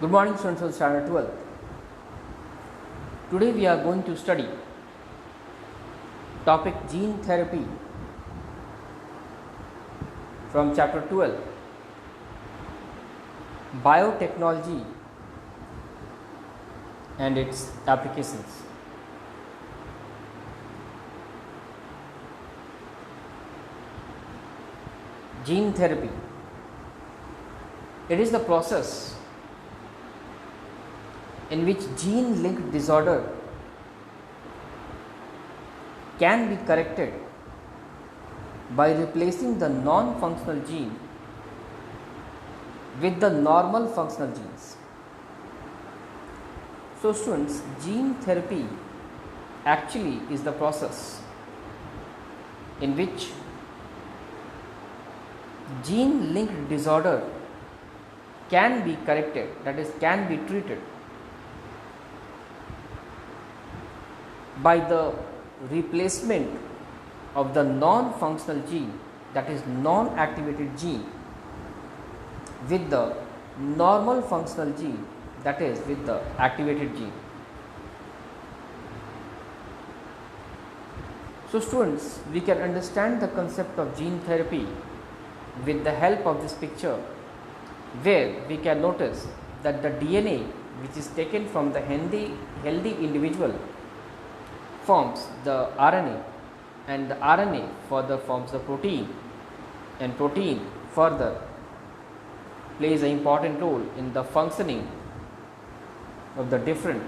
Good morning, students of standard 12. Today we are going to study topic gene therapy from chapter 12, biotechnology and its applications. Gene therapy. It is the process in which gene linked disorder can be corrected by replacing the non-functional gene with the normal functional genes. So students, gene therapy actually is the process in which gene linked disorder can be corrected, that is, can be treated by the replacement of the non-functional gene, that is non-activated gene, with the normal functional gene, that is with the activated gene. So students, we can understand the concept of gene therapy with the help of this picture, where we can notice that the DNA which is taken from the healthy individual forms the RNA, and the RNA further forms the protein, and protein further plays an important role in the functioning of the different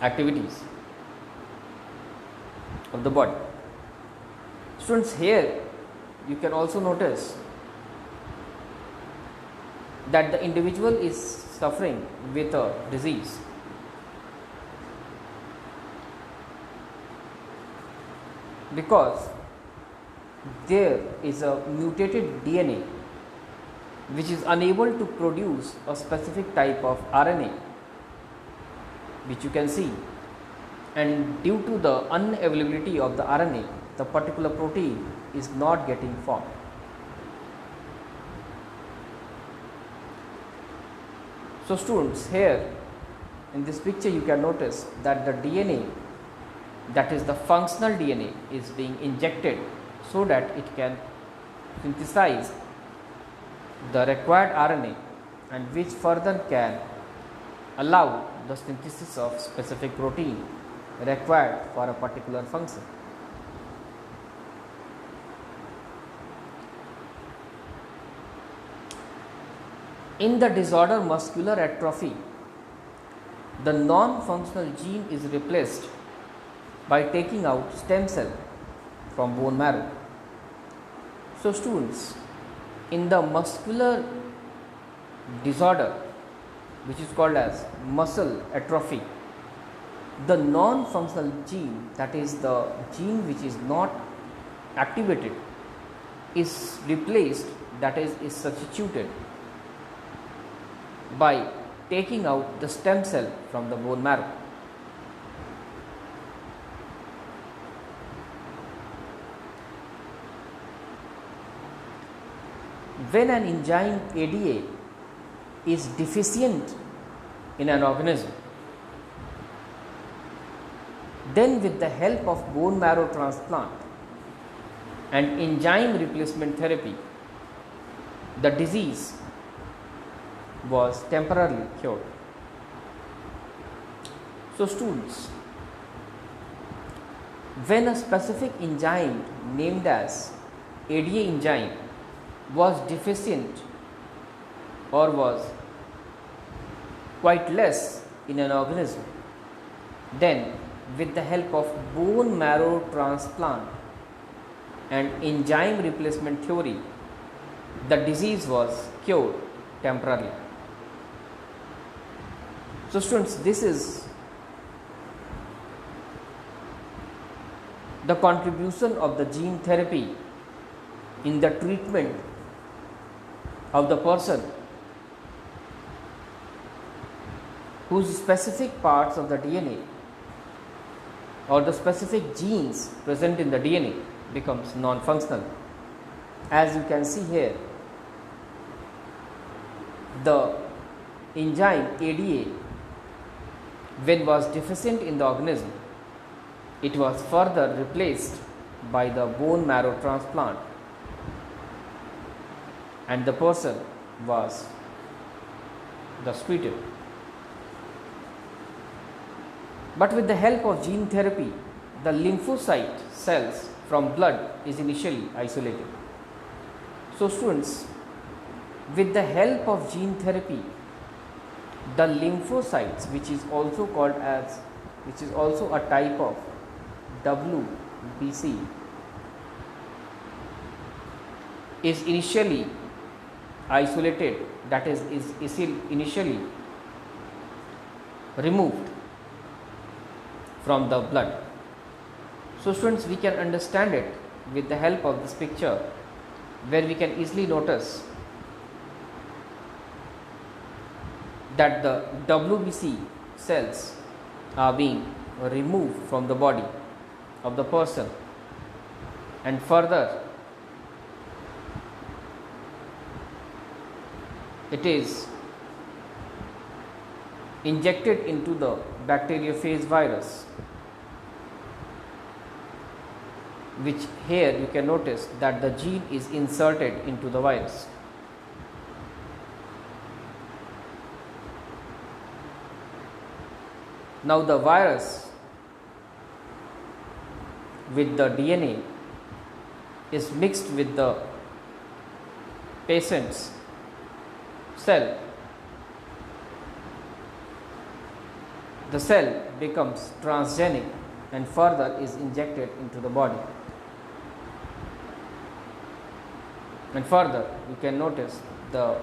activities of the body. Students, here you can also notice that the individual is suffering with a disease. Because there is a mutated DNA which is unable to produce a specific type of RNA, which you can see, and due to the unavailability of the RNA, the particular protein is not getting formed. So students, here in this picture you can notice that the DNA, that is the functional DNA, is being injected so that it can synthesize the required RNA, and which further can allow the synthesis of specific protein required for a particular function. In the disorder muscular atrophy, the non-functional gene is replaced by taking out stem cell from bone marrow. So students, in the muscular disorder which is called as muscle atrophy, the non-functional gene, that is the gene which is not activated, is replaced, that is substituted by taking out the stem cell from the bone marrow. When an enzyme ADA is deficient in an organism, then with the help of bone marrow transplant and enzyme replacement therapy, the disease was temporarily cured. So students, when a specific enzyme named as ADA enzyme was deficient or was quite less in an organism, then with the help of bone marrow transplant and enzyme replacement theory, the disease was cured temporarily. So students, this is the contribution of the gene therapy in the treatment of the person whose specific parts of the DNA or the specific genes present in the DNA becomes non-functional. As you can see here, the enzyme ADA, when was deficient in the organism, it was further replaced by the bone marrow transplant, and the person was thus treated. But with the help of gene therapy, the lymphocyte cells from blood is initially isolated. So students, with the help of gene therapy, the lymphocytes, which is also a type of WBC, is initially isolated, that is initially removed from the blood. So students, we can understand it with the help of this picture, where we can easily notice that the WBC cells are being removed from the body of the person, and further it is injected into the bacteriophage virus, which here you can notice that the gene is inserted into the virus. Now the virus with the DNA is mixed with the patient's cell. The cell becomes transgenic and further is injected into the body. And further you can notice the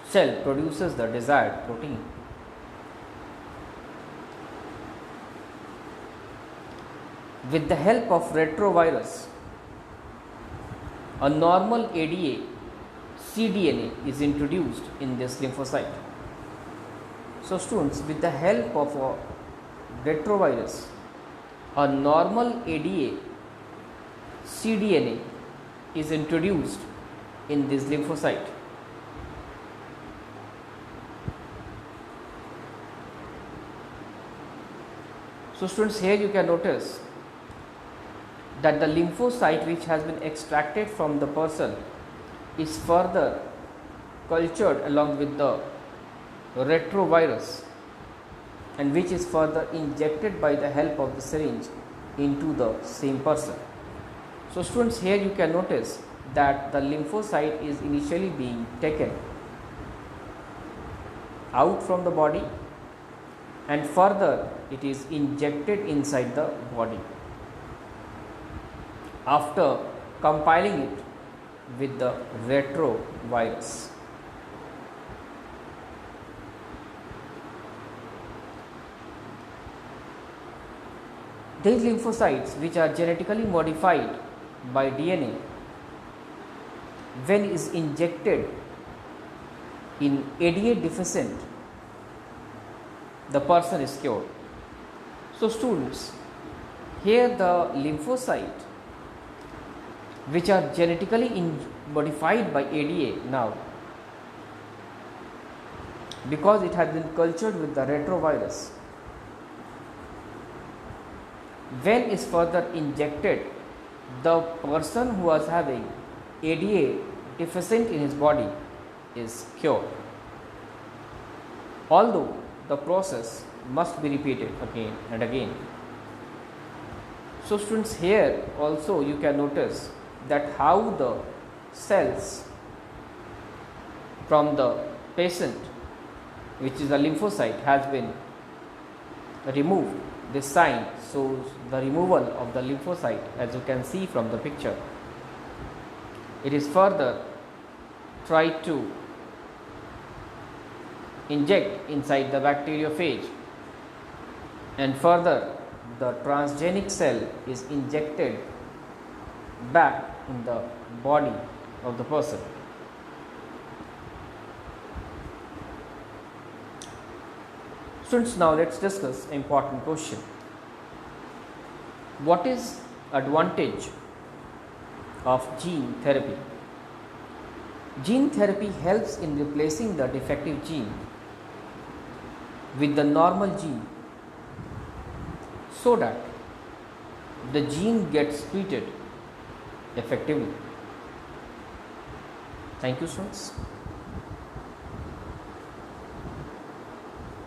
cell produces the desired protein. With the help of retrovirus, a normal ADA cDNA is introduced in this lymphocyte. So students, with the help of a retrovirus, a normal ADA cDNA is introduced in this lymphocyte. So students, here you can notice that the lymphocyte which has been extracted from the person is further cultured along with the retrovirus, and which is further injected by the help of the syringe into the same person. So students, here you can notice that the lymphocyte is initially being taken out from the body, and further it is injected inside the body after compiling it with the retrovirus. These lymphocytes, which are genetically modified by DNA, when is injected in ADA deficient, the person is cured. So students, here the lymphocyte which are genetically modified by ADA now, because it has been cultured with the retrovirus, when is further injected, the person who was having ADA deficient in his body is cured, although the process must be repeated again and again. So students, here also you can notice that how the cells from the patient, which is a lymphocyte, has been removed. This sign shows the removal of the lymphocyte, as you can see from the picture. It is further tried to inject inside the bacteriophage, and further the transgenic cell is injected back in the body of the person. Students, now let's discuss an important question. What is advantage of gene therapy? Gene therapy helps in replacing the defective gene with the normal gene so that the gene gets treated effectively. Thank you, students.